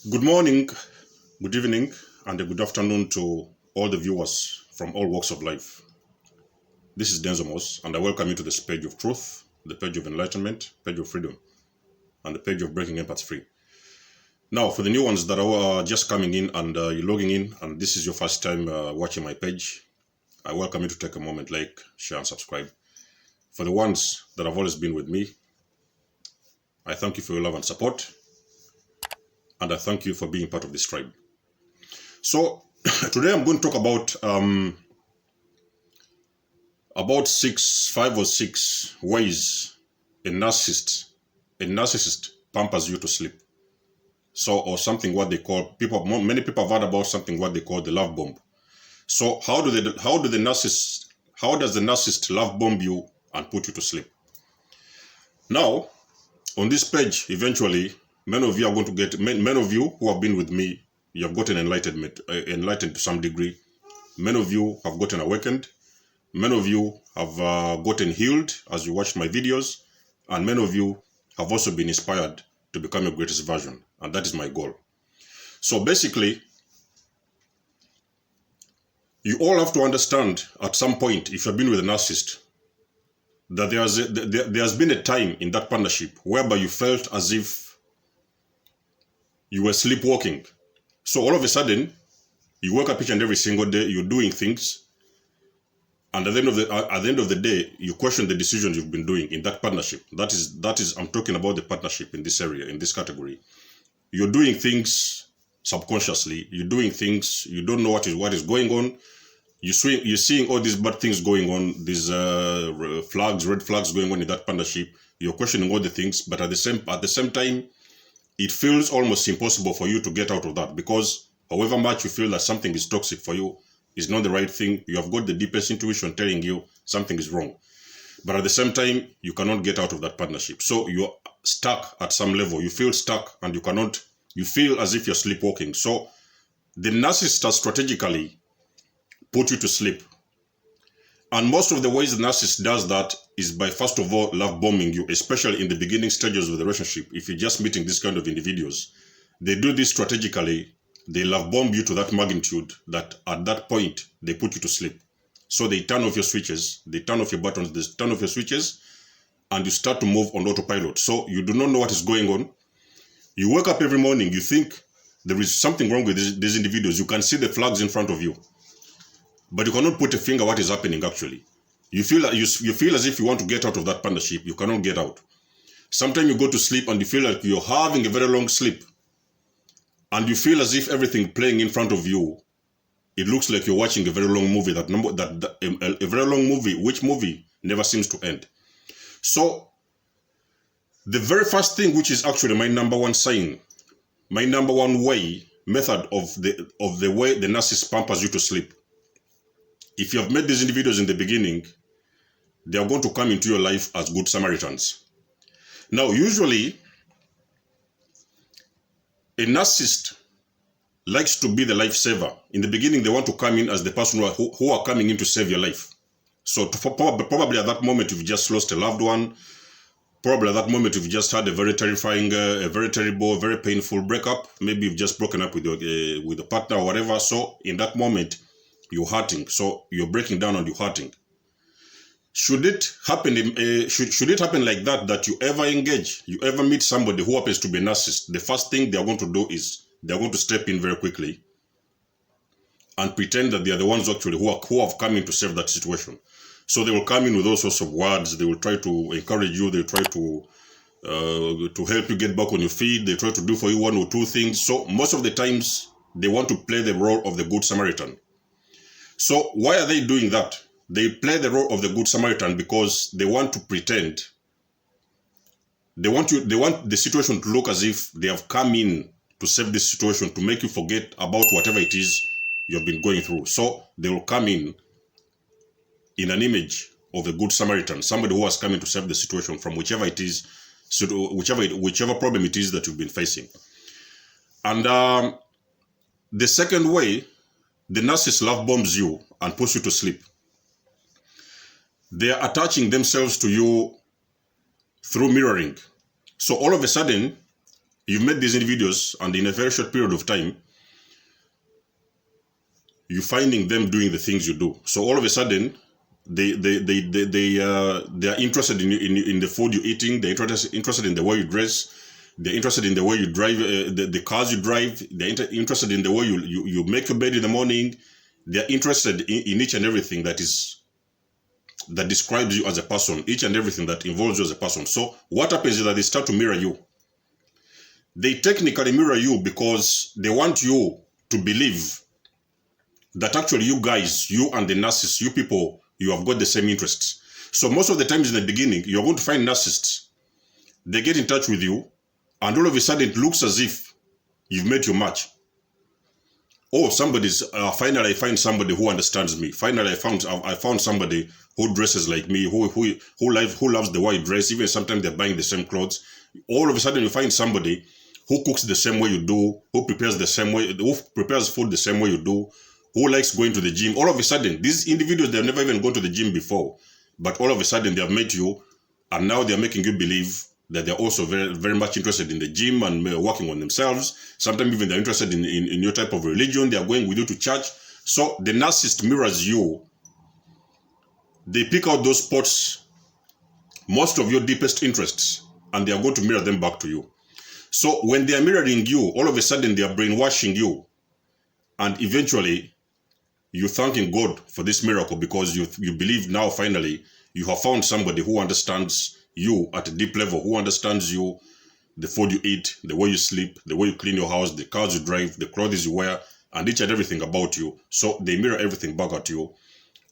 Good morning, good evening, and a good afternoon to all the viewers from all walks of life. This is Denzomos, and I welcome you to this page of truth, the page of enlightenment, page of freedom, and the page of breaking empaths free. Now, for the new ones that are just coming in and you're logging in, and this is your first time watching my page, I welcome you to take a moment, like, share, and subscribe. For the ones that have always been with me, I thank you for your love and support, and I thank you for being part of this tribe. So today I'm going to talk about five or six ways a narcissist pampers you to sleep. So, or something what they call many people have heard about something what they call the love bomb. So how does the narcissist love bomb you and put you to sleep? Now, on this page, eventually, many of you are going to get, many of you who have been with me, you have gotten enlightened to some degree. Many of you have gotten awakened. Many of you have gotten healed as you watched my videos. And many of you have also been inspired to become your greatest version. And that is my goal. So basically, you all have to understand at some point, if you've been with a narcissist, that there has been a time in that partnership whereby you felt as if you were sleepwalking. So all of a sudden, you wake up each and every single day, you're doing things, and at the end of the day, you question the decisions you've been doing in that partnership. That is, I'm talking about the partnership in this area, in this category. You're doing things subconsciously. You're doing things, you don't know what is going on. You're seeing all these bad things going on, these red flags going on in that partnership. You're questioning all the things, but at the same time, it feels almost impossible for you to get out of that, because however much you feel that something is toxic for you, is not the right thing, you have got the deepest intuition telling you something is wrong. But at the same time, you cannot get out of that partnership. So you're stuck at some level. You feel stuck and you feel as if you're sleepwalking. So the narcissist has strategically put you to sleep. And most of the ways the narcissist does that is by, first of all, love bombing you, especially in the beginning stages of the relationship. If you're just meeting this kind of individuals, they do this strategically. They love bomb you to that magnitude that at that point, they put you to sleep. So they turn off your switches, they turn off your buttons, they turn off your switches, and you start to move on autopilot. So you do not know what is going on. You wake up every morning, you think there is something wrong with these individuals. You can see the flags in front of you, but you cannot put a finger what is happening actually. You feel as if you want to get out of that partnership, you cannot get out. Sometimes you go to sleep and you feel like you're having a very long sleep. And you feel as if everything playing in front of you, it looks like you're watching a very long movie, a very long movie, which movie never seems to end. So the very first thing, which is actually my number one sign, my number one method of the way the narcissist pampers you to sleep. If you have met these individuals in the beginning, they are going to come into your life as good Samaritans. Now, usually, a narcissist likes to be the lifesaver. In the beginning, they want to come in as the person who are coming in to save your life. So probably at that moment, you've just lost a loved one. Probably at that moment, you've just had a very terrifying, a very terrible, very painful breakup. Maybe you've just broken up with your partner or whatever. So in that moment, you're hurting. So you're breaking down and you're hurting. Should it happen like that you ever engage, you ever meet somebody who happens to be a narcissist, the first thing they're going to do is they're going to step in very quickly and pretend that they are the ones actually who have come in to save that situation. So they will come in with all sorts of words. They will try to encourage you. They try to help you get back on your feet. They try to do for you one or two things. So most of the times they want to play the role of the good Samaritan. So why are they doing that? They play the role of the good Samaritan because they want to pretend. They want the situation to look as if they have come in to save this situation, to make you forget about whatever it is you have been going through. So they will come in an image of a good Samaritan, somebody who has come in to save the situation from whichever it is, whichever problem it is that you've been facing. And the second way, the narcissist love bombs you and puts you to sleep. They are attaching themselves to you through mirroring. So all of a sudden, you've met these individuals, and in a very short period of time, you're finding them doing the things you do. So all of a sudden, they are interested in the food you're eating. They're interested in the way you dress. They're interested in the way you drive, the cars you drive. They're interested in the way you make your bed in the morning. They're interested in each and everything that describes you as a person, each and everything that involves you as a person. So what happens is that they start to mirror you. They technically mirror you because they want you to believe that actually you guys, you and the narcissist, you people, you have got the same interests. So most of the times in the beginning, you're going to find narcissists. They get in touch with you, and all of a sudden it looks as if you've met your match. Oh, finally I find somebody who understands me. Finally I found somebody who dresses like me, who loves the way you dress. Even sometimes they're buying the same clothes. All of a sudden you find somebody who cooks the same way you do, who prepares food the same way you do, who likes going to the gym. All of a sudden, these individuals, they've never even gone to the gym before, but all of a sudden they have met you, and now they're making you believe that they're also very, very much interested in the gym and working on themselves. Sometimes even they're interested in your type of religion. They are going with you to church. So the narcissist mirrors you. They pick out those spots, most of your deepest interests, and they are going to mirror them back to you. So when they are mirroring you, all of a sudden they are brainwashing you, and eventually you're thanking God for this miracle because you believe now finally you have found somebody who understands you at a deep level, who understands you, the food you eat, the way you sleep, the way you clean your house, the cars you drive, the clothes you wear, and each and everything about you. So they mirror everything back at you,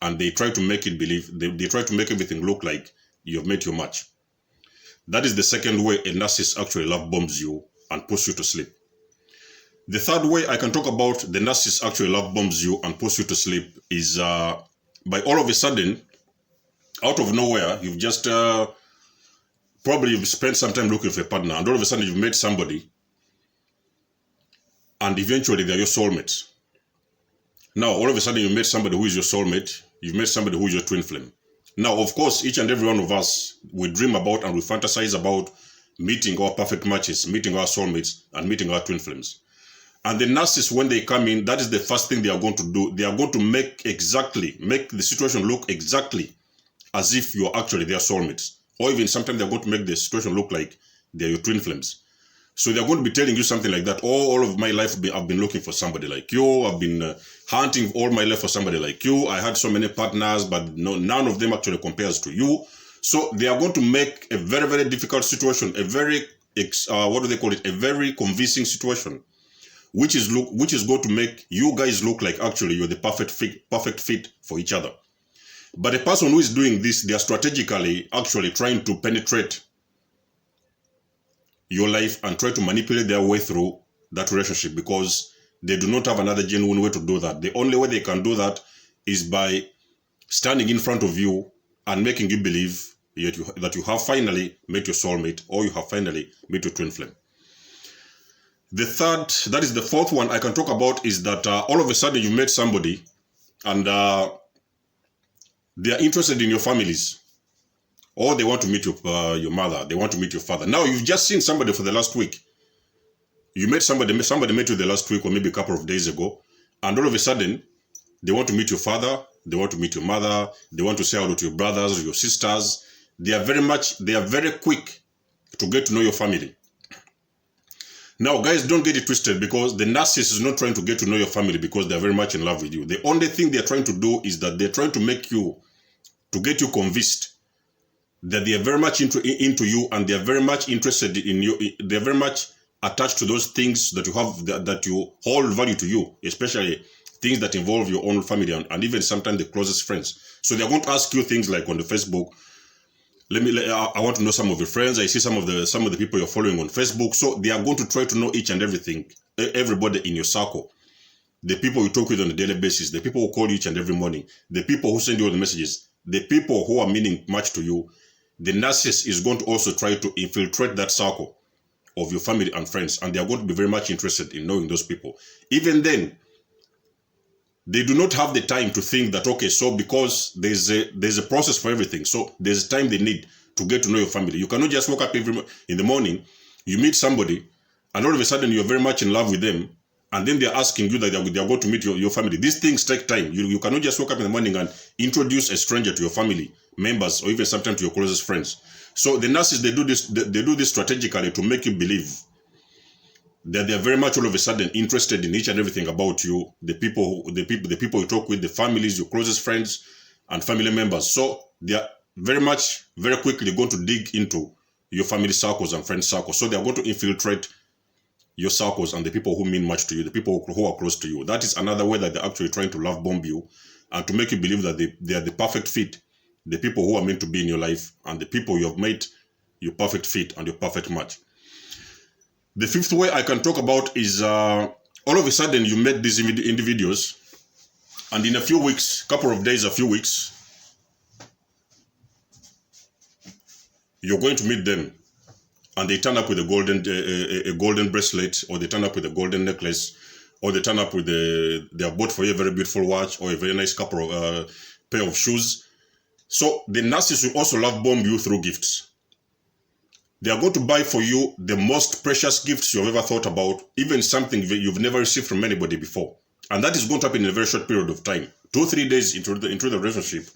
and they try to make it believe, they try to make everything look like you've met your match. That is the second way a narcissist actually love bombs you and puts you to sleep. The third way I can talk about the narcissist actually love bombs you and puts you to sleep is by all of a sudden, out of nowhere, you've just probably you've spent some time looking for a partner, and all of a sudden you've met somebody, and eventually they're your soulmates. Now, all of a sudden you met somebody who is your soulmate, you've met somebody who is your twin flame. Now, of course, each and every one of us, we dream about and we fantasize about meeting our perfect matches, meeting our soulmates, and meeting our twin flames. And the narcissists, when they come in, that is the first thing they are going to do. They are going to make the situation look exactly as if you're actually their soulmates. Or even sometimes they're going to make the situation look like they're your twin flames. So they're going to be telling you something like that. Oh, all of my life I've been looking for somebody like you. I've been hunting all my life for somebody like you. I had so many partners, but none of them actually compares to you. So they are going to make a very, very difficult situation, a very, a very convincing situation, which is going to make you guys look like actually you're the perfect fit for each other. But the person who is doing this, they are strategically actually trying to penetrate your life and try to manipulate their way through that relationship because they do not have another genuine way to do that. The only way they can do that is by standing in front of you and making you believe that you have finally met your soulmate or you have finally met your twin flame. That is the fourth one I can talk about, is that all of a sudden you met somebody and they are interested in your families, or they want to meet your mother, they want to meet your father. Now you've just seen somebody for the last week. You met somebody met you the last week or maybe a couple of days ago, and all of a sudden they want to meet your father, they want to meet your mother, they want to say hello to your brothers or your sisters. They are very quick to get to know your family. Now, guys, don't get it twisted, because the narcissist is not trying to get to know your family because they're very much in love with you. The only thing they're trying to do is that they're trying to get you convinced that they are very much into you, and they're very much interested in you. They're very much attached to those things that you have, that you hold value to you, especially things that involve your own family and even sometimes the closest friends. So they're going to ask you things like on the Facebook, I want to know some of your friends. I see some of the people you're following on Facebook. So they are going to try to know each and everybody in your circle. The people you talk with on a daily basis, the people who call you each and every morning, the people who send you all the messages, the people who are meaning much to you. The narcissist is going to also try to infiltrate that circle of your family and friends, and they are going to be very much interested in knowing those people. Even then, they do not have the time to think that, okay, so because there's a process for everything, so there's a time they need to get to know your family. You cannot just wake up in the morning, you meet somebody, and all of a sudden you're very much in love with them, and then they're asking you that they're going to meet your family. These things take time. You cannot just wake up in the morning and introduce a stranger to your family members, or even sometimes to your closest friends. So the narcissists, they do this strategically to make you believe that they're very much all of a sudden interested in each and everything about you, the people you talk with, the families, your closest friends and family members. So they are very quickly going to dig into your family circles and friend circles. So they are going to infiltrate your circles and the people who mean much to you, the people who are close to you. That is another way that they're actually trying to love bomb you and to make you believe that they are the perfect fit, the people who are meant to be in your life, and the people you have made your perfect fit and your perfect match. The fifth way I can talk about is all of a sudden you met these individuals, and in a few weeks, a few weeks, you're going to meet them, and they turn up with a golden bracelet, or they turn up with a golden necklace, or they turn up with they have bought for you a very beautiful watch or a very nice pair of shoes. So the narcissist will also love bomb you through gifts. They are going to buy for you the most precious gifts you've ever thought about, even something you've never received from anybody before. And that is going to happen in a very short period of time. 2 or 3 days into the relationship,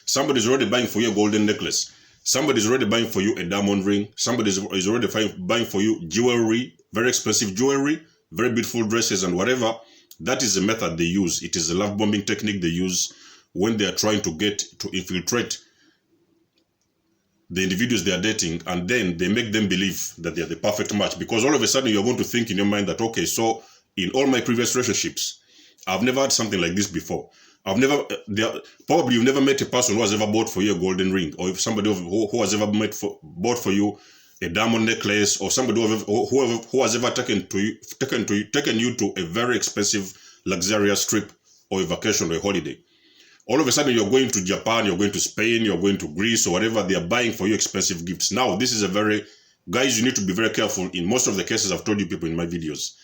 somebody's already buying for you a golden necklace. Somebody's already buying for you a diamond ring. Somebody is already buying for you jewelry, very expensive jewelry, very beautiful dresses and whatever. That is the method they use. It is a love bombing technique they use when they are trying to infiltrate the individuals they are dating, and then they make them believe that they are the perfect match. Because all of a sudden you're going to think in your mind that, okay, so in all my previous relationships, I've never had something like this before. Probably you've never met a person who has ever bought for you a golden ring, or if somebody who has ever bought for you a diamond necklace, or somebody who has ever taken you to a very expensive, luxurious trip, or a vacation, or a holiday. All of a sudden you're going to Japan, you're going to Spain, you're going to Greece, or whatever. They are buying for you expensive gifts. Now, this is guys, you need to be very careful. In most of the cases I've told you people in my videos,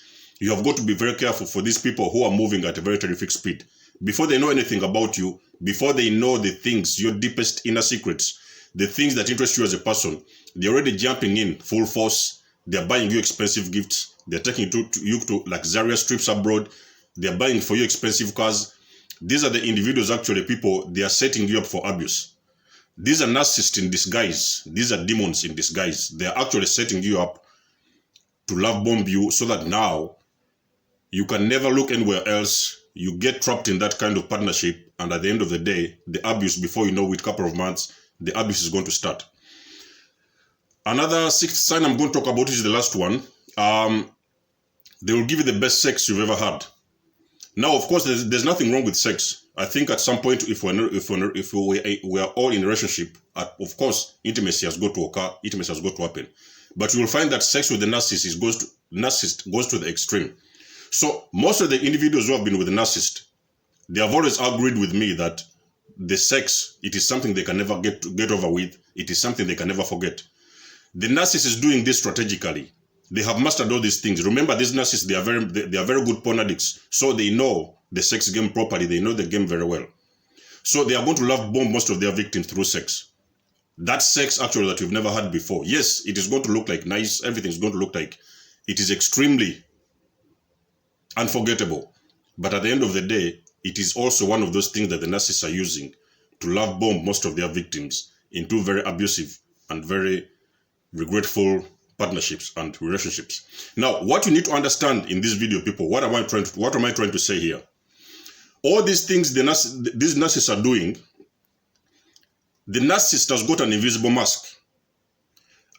you have got to be very careful for these people who are moving at a very terrific speed. Before they know anything about you, before they know the things, your deepest inner secrets, the things that interest you as a person, they're already jumping in full force. They're buying you expensive gifts. They're taking you to luxurious trips abroad. They're buying for you expensive cars. These are the individuals, actually, people, they are setting you up for abuse. These are narcissists in disguise. These are demons in disguise. They are actually setting you up to love bomb you so that now you can never look anywhere else. You get trapped in that kind of partnership, and at the end of the day, the abuse, before you know it, couple of months, the abuse is going to start. Another sixth sign I'm going to talk about is the last one. They will give you the best sex you've ever had. Now, of course, there's nothing wrong with sex. I think at some point, if we are all in a relationship, of course, intimacy has got to occur, intimacy has got to happen. But you will find that sex with the narcissist goes to the extreme. So most of the individuals who have been with the narcissist, they have always agreed with me that the sex, it is something they can never get over with. It is something they can never forget. The narcissist is doing this strategically. They have mastered all these things. Remember, these narcissists, they are very good porn addicts. So they know the sex game properly. They know the game very well. So they are going to love bomb most of their victims through sex. That sex, actually, that you've never had before. Yes, it is going to look like nice. Everything is going to look like it is extremely unforgettable. But at the end of the day, it is also one of those things that the narcissists are using to love bomb most of their victims into very abusive and very regretful partnerships and relationships. Now, what you need to understand in this video, people, what am I trying to say here? All these things these narcissists are doing, the narcissist has got an invisible mask.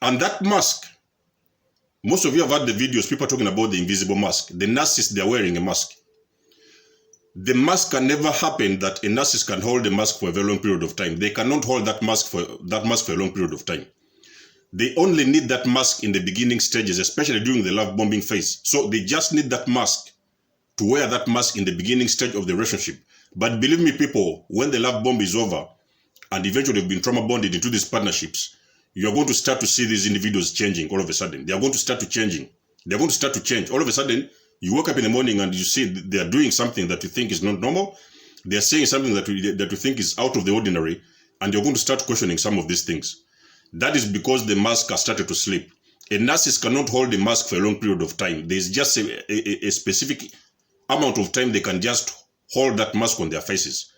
And that mask, most of you have had the videos, people talking about the invisible mask. The narcissist, they're wearing a mask. The mask can never happen that a narcissist can hold a mask for a very long period of time. They cannot hold that mask for a long period of time. They only need that mask in the beginning stages, especially during the love bombing phase. So they just need that mask to wear that mask in the beginning stage of the relationship. But believe me, people, when the love bomb is over and eventually you've been trauma bonded into these partnerships, you're going to start to see these individuals changing all of a sudden. They are going to start to changing. They're going to start to change. All of a sudden, you wake up in the morning and you see they are doing something that you think is not normal. They are saying something that you think is out of the ordinary, and you're going to start questioning some of these things. That is because the mask has started to slip. A narcissist cannot hold a mask for a long period of time. There's just a specific amount of time they can just hold that mask on their faces.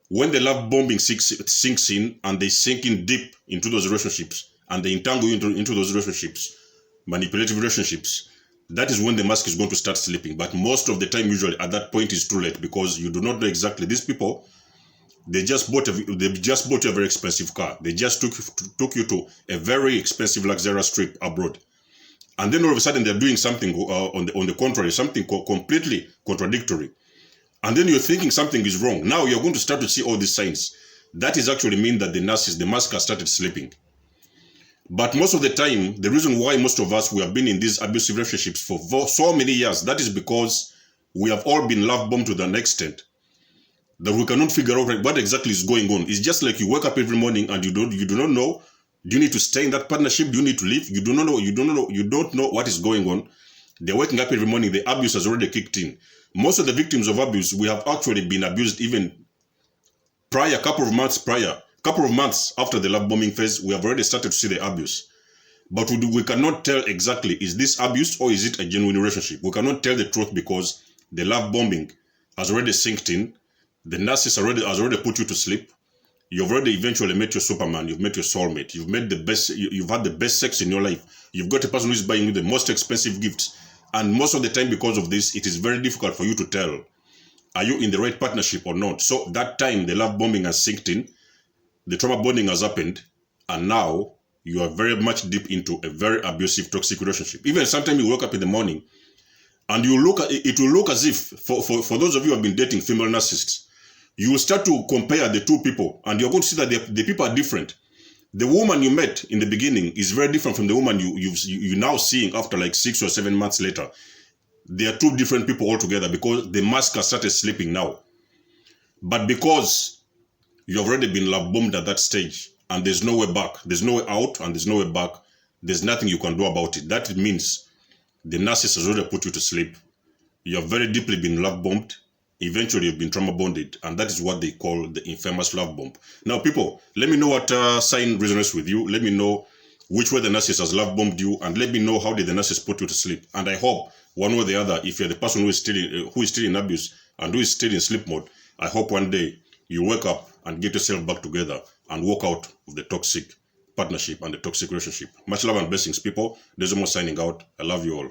When the love bombing sinks in and they sink in deep into those relationships and they entangle into those relationships, manipulative relationships, that is when the mask is going to start slipping. But most of the time, usually at that point, is too late because you do not know exactly. These people, they just bought you a very expensive car. They just took you to a very expensive luxurious trip abroad, and then all of a sudden they're doing something on the contrary, something completely contradictory, and then you're thinking something is wrong. Now you're going to start to see all these signs. That is actually mean that the mask has started slipping. But most of the time, the reason why most of us, we have been in these abusive relationships for so many years, that is because we have all been love bombed to an extent that we cannot figure out what exactly is going on. It's just like you wake up every morning and you do not know, do you need to stay in that partnership? Do you need to leave? You don't know what is going on. They're waking up every morning, the abuse has already kicked in. Most of the victims of abuse, we have actually been abused even prior, couple of months after the love bombing phase, we have already started to see the abuse. But we cannot tell exactly, is this abuse or is it a genuine relationship? We cannot tell the truth because the love bombing has already sinked in. The narcissist has already put you to sleep. You've already eventually met your Superman. You've met your soulmate. You've had the best sex in your life. You've got a person who is buying you the most expensive gifts. And most of the time, because of this, it is very difficult for you to tell, are you in the right partnership or not? So that time, the love bombing has sinked in. The trauma bonding has happened. And now, you are very much deep into a very abusive, toxic relationship. Even sometimes you wake up in the morning, and it will look as if, for those of you who have been dating female narcissists, you will start to compare the two people, and you're going to see that the people are different. The woman you met in the beginning is very different from the woman you're now seeing after like 6 or 7 months later. They are two different people altogether because the mask has started slipping now. But because you've already been love bombed at that stage, and there's no way back, there's no way out, and there's no way back, there's nothing you can do about it. That means the narcissist has already put you to sleep. You have very deeply been love bombed. Eventually, you've been trauma bonded, and that is what they call the infamous love bomb. Now, people, let me know what sign resonates with you. Let me know which way the narcissist has love bombed you, and let me know how did the narcissist put you to sleep. And I hope, one way or the other, if you're the person who is still in abuse and who is still in sleep mode, I hope one day you wake up and get yourself back together and walk out of the toxic partnership and the toxic relationship. Much love and blessings, people. There's more signing out. I love you all.